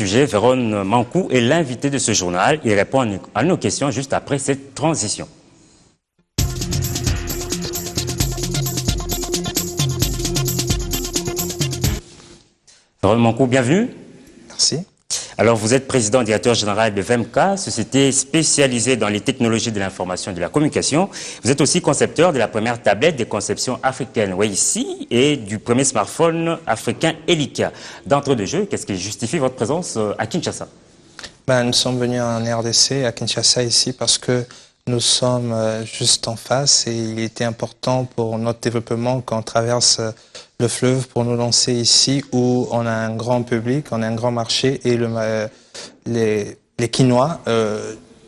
sujet, Véron Mankou est l'invité de ce journal. Il répond à nos questions juste après cette transition. Véron Mankou, bienvenue. Merci. Alors, vous êtes président directeur général de VMK, société spécialisée dans les technologies de l'information et de la communication. Vous êtes aussi concepteur de la première tablette des conceptions africaines ici et du premier smartphone africain Elika. D'entre deux jeux, qu'est-ce qui justifie votre présence à Kinshasa? Nous sommes venus en RDC, à Kinshasa, ici, parce que nous sommes juste en face et il était important pour notre développement qu'on traverse le fleuve pour nous lancer ici où on a un grand public, on a un grand marché et les Kinois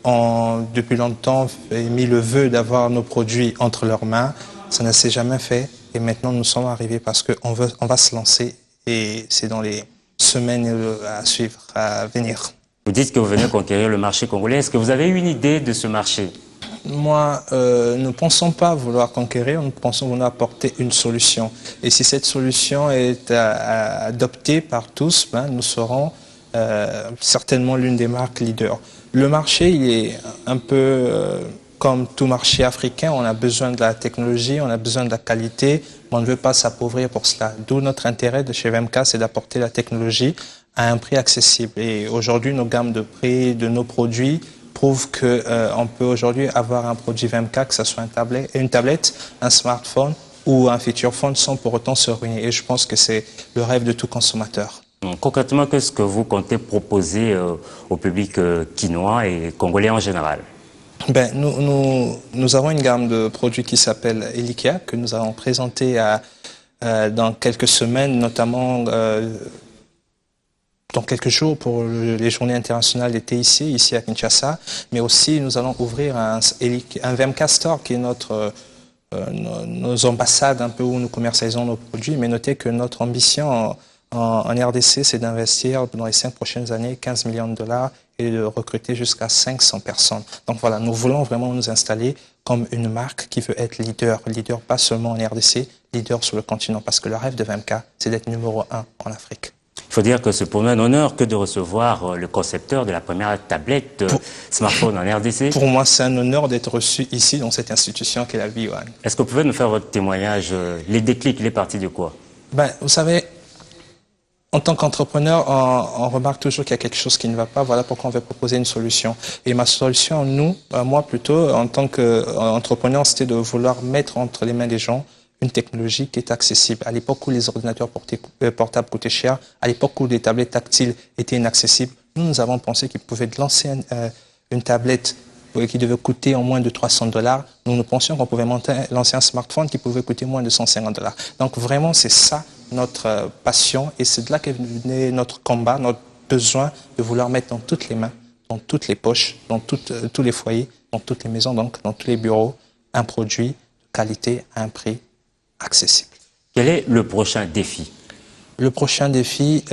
ont depuis longtemps mis le vœu d'avoir nos produits entre leurs mains. Ça ne s'est jamais fait et maintenant nous sommes arrivés parce qu'on va se lancer et c'est dans les semaines à suivre, à venir. Vous dites que vous venez conquérir le marché congolais. Est-ce que vous avez une idée de ce marché? Moi, nous ne pensons pas vouloir conquérir, nous pensons vouloir apporter une solution. Et si cette solution est adoptée par tous, nous serons certainement l'une des marques leaders. Le marché, il est un peu comme tout marché africain, on a besoin de la technologie, on a besoin de la qualité, mais on ne veut pas s'appauvrir pour cela. D'où notre intérêt de chez VMK, c'est d'apporter la technologie à un prix accessible. Et aujourd'hui, nos gammes de prix de nos produits prouvent qu'on peut aujourd'hui avoir un produit VMK, que ce soit une tablette, un smartphone ou un feature phone sans pour autant se ruiner. Et je pense que c'est le rêve de tout consommateur. Concrètement, qu'est-ce que vous comptez proposer au public quinois et congolais en général? Nous avons une gamme de produits qui s'appelle Elika, que nous allons présenter dans quelques semaines, notamment dans quelques jours pour les journées internationales d'été ici à Kinshasa, mais aussi nous allons ouvrir un VMK Store qui est nos ambassades un peu où nous commercialisons nos produits, mais notez que notre ambition en RDC, c'est d'investir dans les 5 prochaines années 15 millions de dollars et de recruter jusqu'à 500 personnes. Donc voilà, nous voulons vraiment nous installer comme une marque qui veut être leader pas seulement en RDC, leader sur le continent, parce que le rêve de VMK, c'est d'être numéro 1 en Afrique. Il faut dire que c'est pour nous un honneur que de recevoir le concepteur de la première tablette smartphone en RDC. Pour moi, c'est un honneur d'être reçu ici dans cette institution qu'est la B1. Est-ce que vous pouvez nous faire votre témoignage? Les déclics, il est parti de quoi? Vous savez, en tant qu'entrepreneur, on remarque toujours qu'il y a quelque chose qui ne va pas. Voilà pourquoi on veut proposer une solution. Et ma solution, moi plutôt, en tant qu'entrepreneur, c'était de vouloir mettre entre les mains des gens une technologie qui est accessible. À l'époque où les ordinateurs portables coûtaient cher, à l'époque où les tablettes tactiles étaient inaccessibles, nous avons pensé qu'il pouvait lancer une tablette qui devait coûter en moins de 300 $. Nous pensions qu'on pouvait lancer un smartphone qui pouvait coûter moins de 150 $. Donc vraiment, c'est ça notre passion et c'est de là qu'est venu notre combat, notre besoin de vouloir mettre dans toutes les mains, dans toutes les poches, dans tous les foyers, dans toutes les maisons, donc dans tous les bureaux, un produit de qualité à un prix accessible. Quel est le prochain défi? Le prochain défi,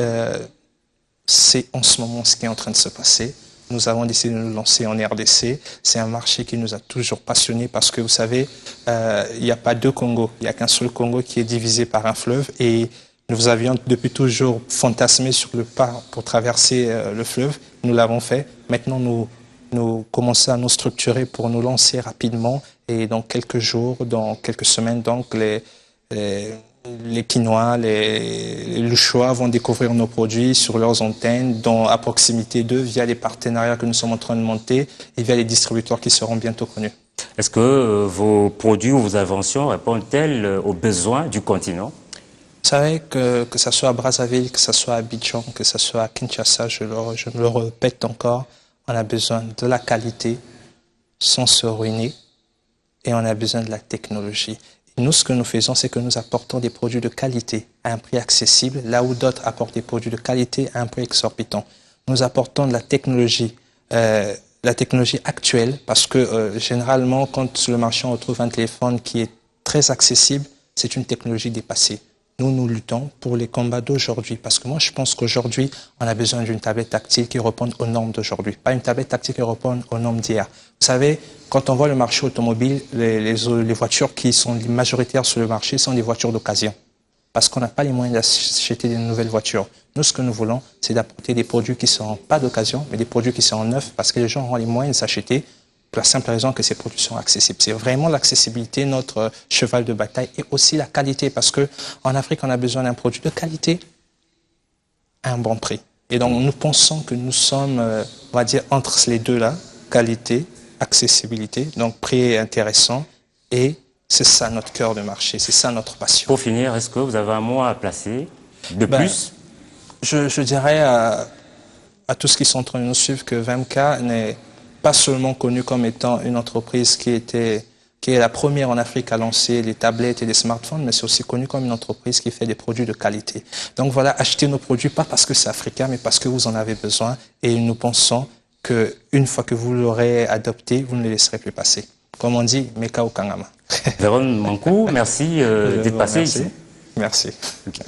c'est en ce moment ce qui est en train de se passer. Nous avons décidé de nous lancer en RDC. C'est un marché qui nous a toujours passionnés parce que vous savez, il n'y a pas deux Congos. Il n'y a qu'un seul Congo qui est divisé par un fleuve et nous avions depuis toujours fantasmé sur le pas pour traverser le fleuve. Nous l'avons fait. Maintenant, nous commençons à nous structurer pour nous lancer rapidement et dans quelques jours, dans quelques semaines, donc les Kinois, les Louchois vont découvrir nos produits sur leurs antennes, à proximité d'eux, via les partenariats que nous sommes en train de monter et via les distributeurs qui seront bientôt connus. Est-ce que vos produits ou vos inventions répondent-elles aux besoins du continent? Vous savez que ce soit à Brazzaville, que ce soit à Abidjan, que ce soit à Kinshasa, je le répète encore, on a besoin de la qualité sans se ruiner et on a besoin de la technologie. Nous, ce que nous faisons, c'est que nous apportons des produits de qualité à un prix accessible, là où d'autres apportent des produits de qualité à un prix exorbitant. Nous apportons de la technologie actuelle, parce que généralement, quand sur le marché on retrouve un téléphone qui est très accessible, c'est une technologie dépassée. Nous luttons pour les combats d'aujourd'hui, parce que moi, je pense qu'aujourd'hui, on a besoin d'une tablette tactile qui réponde aux normes d'aujourd'hui, pas une tablette tactile qui réponde aux normes d'hier. Vous savez, quand on voit le marché automobile, les voitures qui sont majoritaires sur le marché sont des voitures d'occasion. parce qu'on n'a pas les moyens d'acheter de nouvelles voitures. Nous, ce que nous voulons, c'est d'apporter des produits qui ne seront pas d'occasion, mais des produits qui seront neufs, parce que les gens auront les moyens de s'acheter, pour la simple raison que ces produits sont accessibles. C'est vraiment l'accessibilité, notre cheval de bataille, et aussi la qualité, parce qu'en Afrique, on a besoin d'un produit de qualité à un bon prix. Et donc, nous pensons que nous sommes, on va dire, entre les deux-là, qualité, accessibilité, donc prix intéressant, et c'est ça notre cœur de marché, c'est ça notre passion. Pour finir, est-ce que vous avez un mot à placer de plus? Je dirais à tous ceux qui sont en train de nous suivre que VMK n'est pas seulement connu comme étant une entreprise qui est la première en Afrique à lancer les tablettes et les smartphones, mais c'est aussi connu comme une entreprise qui fait des produits de qualité. Donc voilà, achetez nos produits, pas parce que c'est africain, mais parce que vous en avez besoin. Et nous pensons qu'une fois que vous l'aurez adopté, vous ne les laisserez plus passer. Comme on dit, Meka Okangama. Véron Mankou, merci d'être passé ici. Merci. Okay.